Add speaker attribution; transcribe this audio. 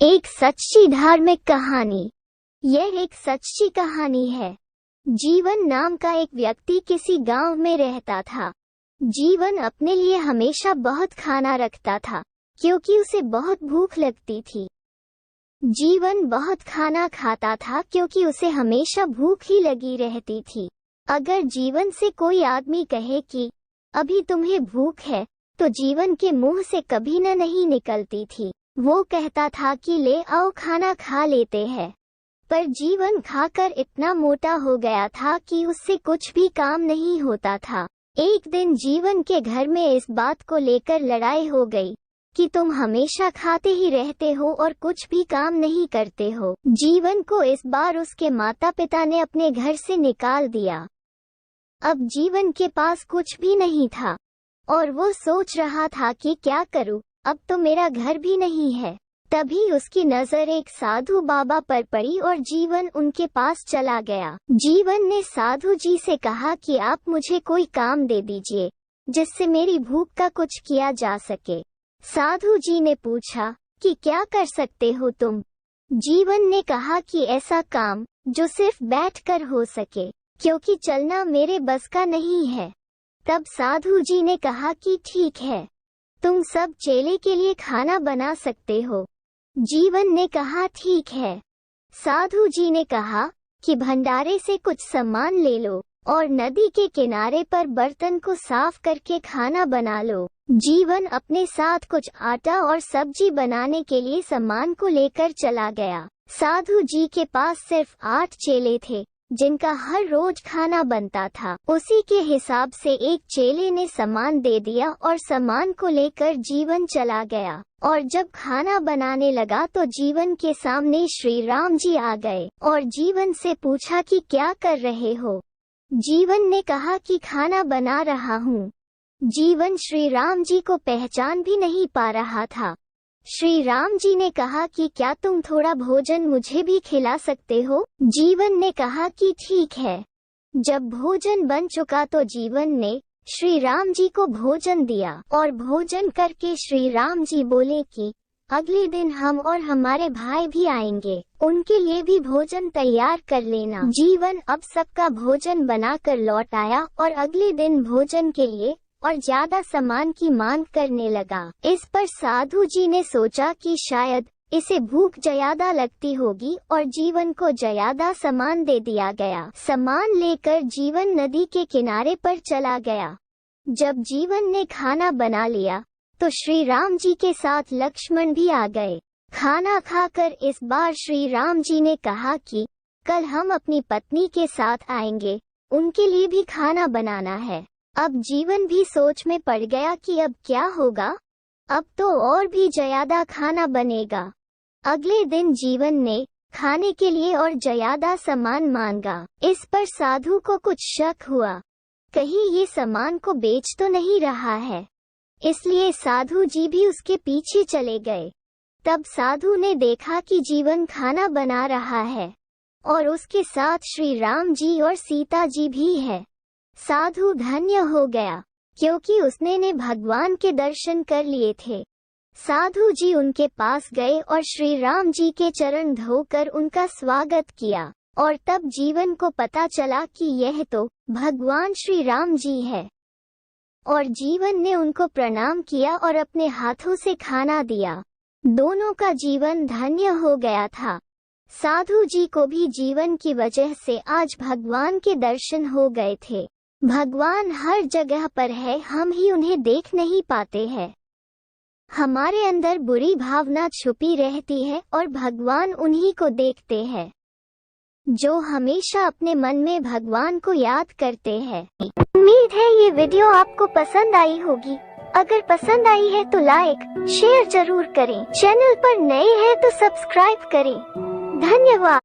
Speaker 1: एक सच्ची धार्मिक कहानी। यह एक सच्ची कहानी है। जीवन नाम का एक व्यक्ति किसी गांव में रहता था। जीवन अपने लिए हमेशा बहुत खाना रखता था क्योंकि उसे बहुत भूख लगती थी। जीवन बहुत खाना खाता था क्योंकि उसे हमेशा भूख ही लगी रहती थी। अगर जीवन से कोई आदमी कहे कि अभी तुम्हें भूख है, तो जीवन के मुंह से कभी न नहीं निकलती थी। वो कहता था कि ले आओ खाना खा लेते हैं। पर जीवन खाकर इतना मोटा हो गया था कि उससे कुछ भी काम नहीं होता था। एक दिन जीवन के घर में इस बात को लेकर लड़ाई हो गई कि तुम हमेशा खाते ही रहते हो और कुछ भी काम नहीं करते हो। जीवन को इस बार उसके माता पिता ने अपने घर से निकाल दिया। अब जीवन के पास कुछ भी नहीं था और वो सोच रहा था कि क्या करूं, अब तो मेरा घर भी नहीं है। तभी उसकी नजर एक साधु बाबा पर पड़ी और जीवन उनके पास चला गया। जीवन ने साधु जी से कहा कि आप मुझे कोई काम दे दीजिए जिससे मेरी भूख का कुछ किया जा सके। साधु जी ने पूछा कि क्या कर सकते हो तुम। जीवन ने कहा कि ऐसा काम जो सिर्फ बैठकर हो सके, क्योंकि चलना मेरे बस का नहीं है। तब साधु जी ने कहा कि ठीक है, तुम सब चेले के लिए खाना बना सकते हो। जीवन ने कहा ठीक है। साधु जी ने कहा कि भंडारे से कुछ सामान ले लो और नदी के किनारे पर बर्तन को साफ करके खाना बना लो। जीवन अपने साथ कुछ आटा और सब्जी बनाने के लिए सामान को लेकर चला गया। साधु जी के पास सिर्फ 8 चेले थे जिनका हर रोज खाना बनता था। उसी के हिसाब से एक चेले ने सामान दे दिया और सामान को लेकर जीवन चला गया। और जब खाना बनाने लगा तो जीवन के सामने श्री राम जी आ गए और जीवन से पूछा कि क्या कर रहे हो। जीवन ने कहा कि खाना बना रहा हूँ। जीवन श्री राम जी को पहचान भी नहीं पा रहा था। श्री राम जी ने कहा कि क्या तुम थोड़ा भोजन मुझे भी खिला सकते हो। जीवन ने कहा कि ठीक है। जब भोजन बन चुका तो जीवन ने श्री राम जी को भोजन दिया और भोजन करके श्री राम जी बोले कि अगले दिन हम और हमारे भाई भी आएंगे, उनके लिए भी भोजन तैयार कर लेना। जीवन अब सबका भोजन बनाकर लौट आया और अगले दिन भोजन के लिए और ज्यादा सामान की मांग करने लगा। इस पर साधु जी ने सोचा कि शायद इसे भूख ज्यादा लगती होगी और जीवन को ज्यादा सामान दे दिया गया। सामान लेकर जीवन नदी के किनारे पर चला गया। जब जीवन ने खाना बना लिया तो श्री राम जी के साथ लक्ष्मण भी आ गए। खाना खाकर इस बार श्री राम जी ने कहा कि कल हम अपनी पत्नी के साथ आएंगे, उनके लिए भी खाना बनाना है। अब जीवन भी सोच में पड़ गया कि अब क्या होगा, अब तो और भी ज्यादा खाना बनेगा। अगले दिन जीवन ने खाने के लिए और ज्यादा सामान मांगा। इस पर साधु को कुछ शक हुआ, कहीं ये सामान को बेच तो नहीं रहा है, इसलिए साधु जी भी उसके पीछे चले गए। तब साधु ने देखा कि जीवन खाना बना रहा है और उसके साथ श्री राम जी और सीता जी भी है। साधु धन्य हो गया क्योंकि उसने भगवान के दर्शन कर लिए थे। साधु जी उनके पास गए और श्री राम जी के चरण धोकर उनका स्वागत किया और तब जीवन को पता चला कि यह तो भगवान श्री राम जी है। और जीवन ने उनको प्रणाम किया और अपने हाथों से खाना दिया। दोनों का जीवन धन्य हो गया था। साधु जी को भी जीवन की वजह से आज भगवान के दर्शन हो गए थे। भगवान हर जगह पर है, हम ही उन्हें देख नहीं पाते हैं। हमारे अंदर बुरी भावना छुपी रहती है और भगवान उन्हीं को देखते हैं जो हमेशा अपने मन में भगवान को याद करते हैं। उम्मीद है ये वीडियो आपको पसंद आई होगी। अगर पसंद आई है तो लाइक शेयर जरूर करें। चैनल पर नए हैं तो सब्सक्राइब करें। धन्यवाद।